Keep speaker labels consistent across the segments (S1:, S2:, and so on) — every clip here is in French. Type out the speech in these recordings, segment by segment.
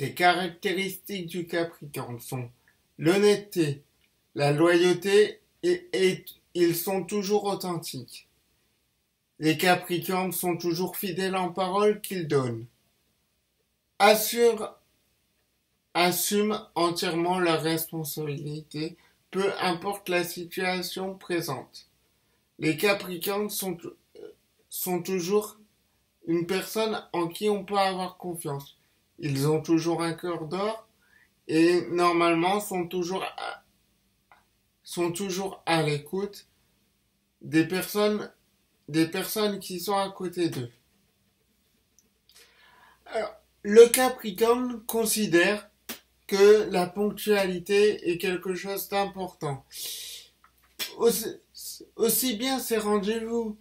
S1: Les caractéristiques du Capricorne sont l'honnêteté, la loyauté et ils sont toujours authentiques. Les Capricornes sont toujours fidèles en parole qu'ils donnent. Assurent, assument entièrement leurs responsabilités, peu importe la situation présente. Les Capricornes sont toujours une personne en qui on peut avoir confiance. Ils ont toujours un cœur d'or et normalement sont toujours à l'écoute des personnes qui sont à côté d'eux. Alors, le Capricorne considère que la ponctualité est quelque chose d'important. Aussi bien ces rendez-vous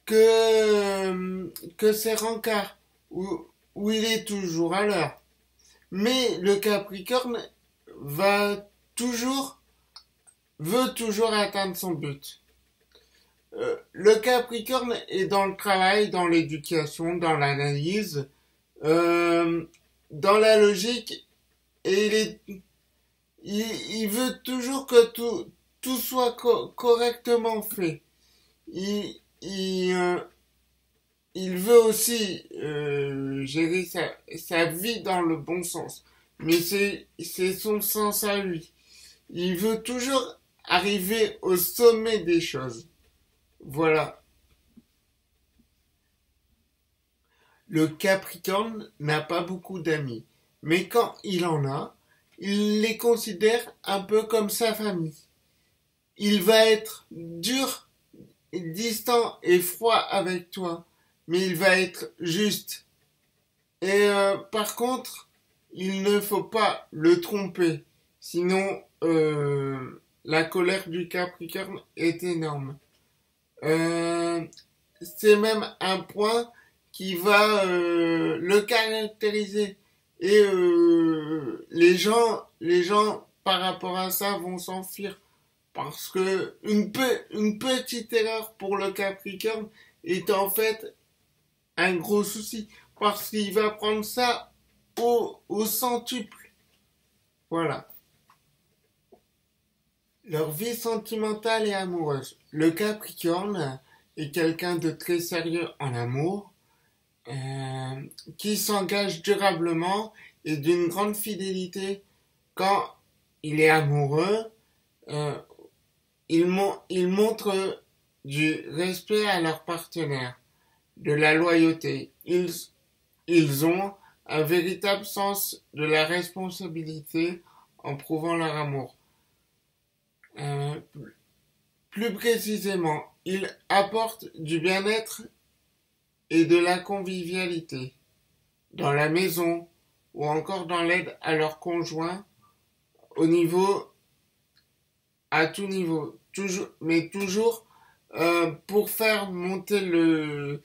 S1: que ces rencarts où il est toujours à l'heure. Mais le Capricorne veut toujours atteindre son but. Le Capricorne est dans le travail, dans l'éducation, dans l'analyse, dans la logique, et il veut toujours que tout soit correctement fait. Il veut aussi gérer sa vie dans le bon sens, mais c'est son sens à lui. Il veut toujours arriver au sommet des choses. Voilà. Le Capricorne n'a pas beaucoup d'amis, mais quand il en a, il les considère un peu comme sa famille. Il va être dur, distant et froid avec toi, mais il va être juste. Et par contre, il ne faut pas le tromper, sinon la colère du Capricorne est énorme. C'est même un point qui va le caractériser. Et les gens, par rapport à ça, vont s'enfuir. Parce que une petite erreur pour le Capricorne est en fait un gros souci. Parce qu'il va prendre ça au centuple. Voilà. Leur vie sentimentale et amoureuse. Le Capricorne est quelqu'un de très sérieux en amour, qui s'engage durablement et d'une grande fidélité quand il est amoureux. Ils montrent du respect à leur partenaire, de la loyauté. Ils ont un véritable sens de la responsabilité en prouvant leur amour. Plus précisément, ils apportent du bien-être et de la convivialité dans la maison ou encore dans l'aide à leurs conjoints à tout niveau, mais toujours pour faire monter le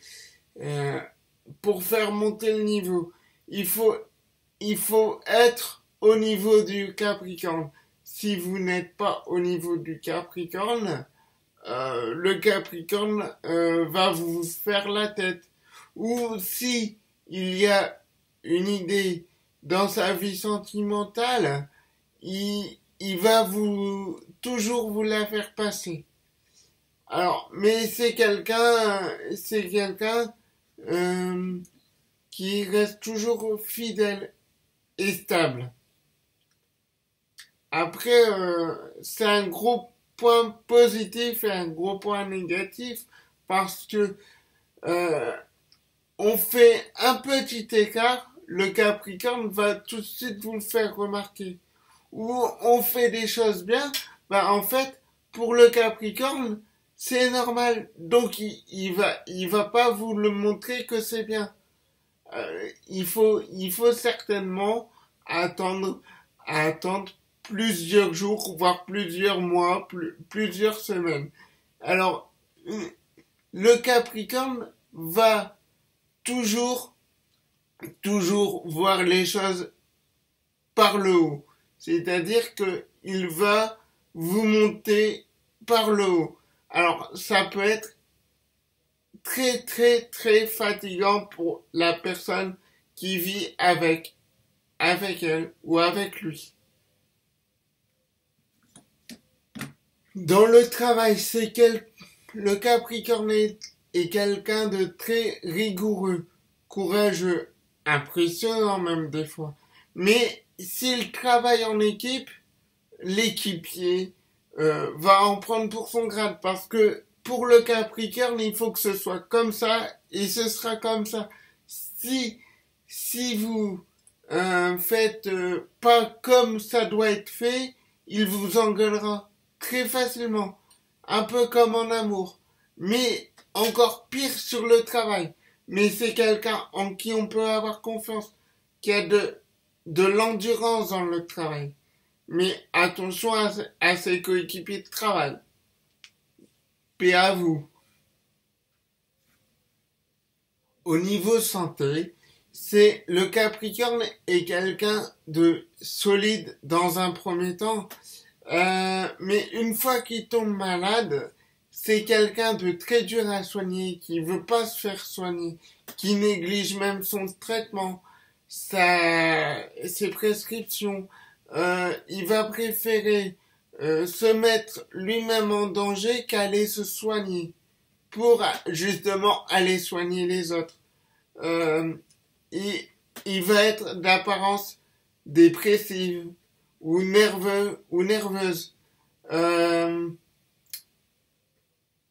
S1: niveau. Il faut être au niveau du Capricorne. Si vous n'êtes pas au niveau du Capricorne, le Capricorne va vous faire la tête. Ou si il y a une idée dans sa vie sentimentale, il va toujours vous la faire passer. Alors, mais c'est quelqu'un qui reste toujours fidèle et stable. Après, c'est un gros point positif et un gros point négatif parce que on fait un petit écart, le Capricorne va tout de suite vous le faire remarquer. Ou on fait des choses bien, en fait, pour le Capricorne, c'est normal. Donc il va pas vous le montrer que c'est bien. Il faut certainement attendre plusieurs jours, voire plusieurs mois, plusieurs semaines. Alors, le Capricorne va toujours voir les choses par le haut. C'est-à-dire que il va vous monter par le haut. Alors, ça peut être très fatigant pour la personne qui vit avec avec elle ou avec lui. Dans le travail, le Capricorne est quelqu'un de très rigoureux, courageux, impressionnant même des fois. Mais s'il travaille en équipe, l'équipier va en prendre pour son grade, parce que pour le Capricorne, il faut que ce soit comme ça et ce sera comme ça. Si vous faites pas comme ça doit être fait, il vous engueulera très facilement, un peu comme en amour, mais encore pire sur le travail. Mais c'est quelqu'un en qui on peut avoir confiance, qui a de l'endurance dans le travail. Mais attention à ses coéquipiers de travail. Paix à vous. Au niveau santé, le Capricorne est quelqu'un de solide dans un premier temps. Mais une fois qu'il tombe malade, c'est quelqu'un de très dur à soigner, qui veut pas se faire soigner, qui néglige même son traitement, ses prescriptions. Il va préférer se mettre lui-même en danger qu'aller se soigner pour justement aller soigner les autres. Il va être d'apparence dépressive ou nerveux ou nerveuse,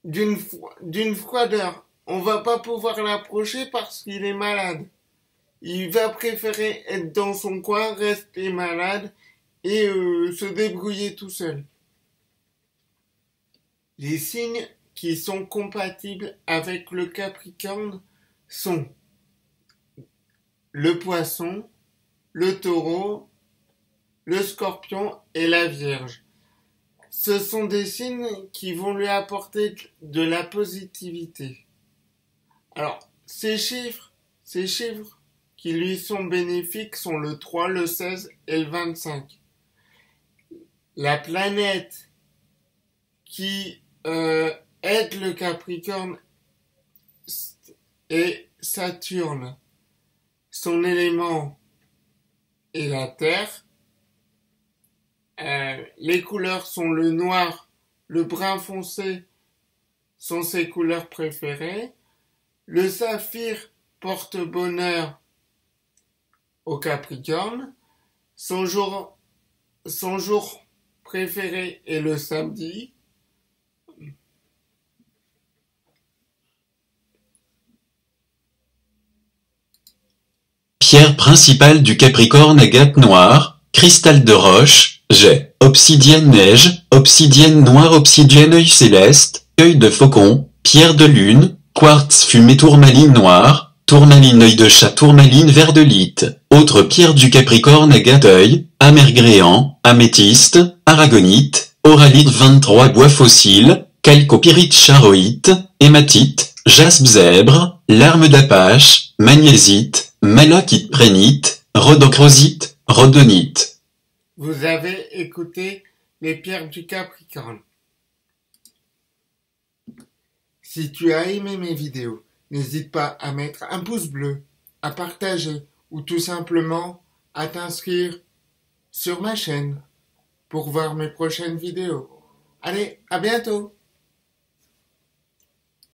S1: d'une froideur. On va pas pouvoir l'approcher parce qu'il est malade. Il va préférer être dans son coin, rester malade et se débrouiller tout seul. Les signes qui sont compatibles avec le Capricorne sont le Poisson, le Taureau, le Scorpion et la Vierge. Ce sont des signes qui vont lui apporter de la positivité. Alors, ces chiffres qui lui sont bénéfiques sont le 3, le 16 et le 25. La planète qui aide le Capricorne est Saturne. Son élément est la Terre. Les couleurs sont le noir, le brun foncé sont ses couleurs préférées. Le saphir porte bonheur au Capricorne. Son jour préféré est le samedi.
S2: Pierre principale du Capricorne, agate noire, cristal de roche, jet, obsidienne neige, obsidienne noire, obsidienne œil céleste, œil de faucon, pierre de lune, quartz fumé, tourmaline noire, tourmaline œil de chat, tourmaline vert de lite. Autres pierres du Capricorne, agate œil, amergréant, améthyste, aragonite, auralite 23, bois fossile, calcopyrite, charoïte, hématite, jaspe zèbre, larme d'apache, magnésite, malachite, prénite, rhodochrosite, rhodonite.
S1: Vous avez écouté les pierres du Capricorne. Si tu as aimé mes vidéos, n'hésite pas à mettre un pouce bleu, à partager ou tout simplement à t'inscrire sur ma chaîne pour voir mes prochaines vidéos. Allez, à bientôt!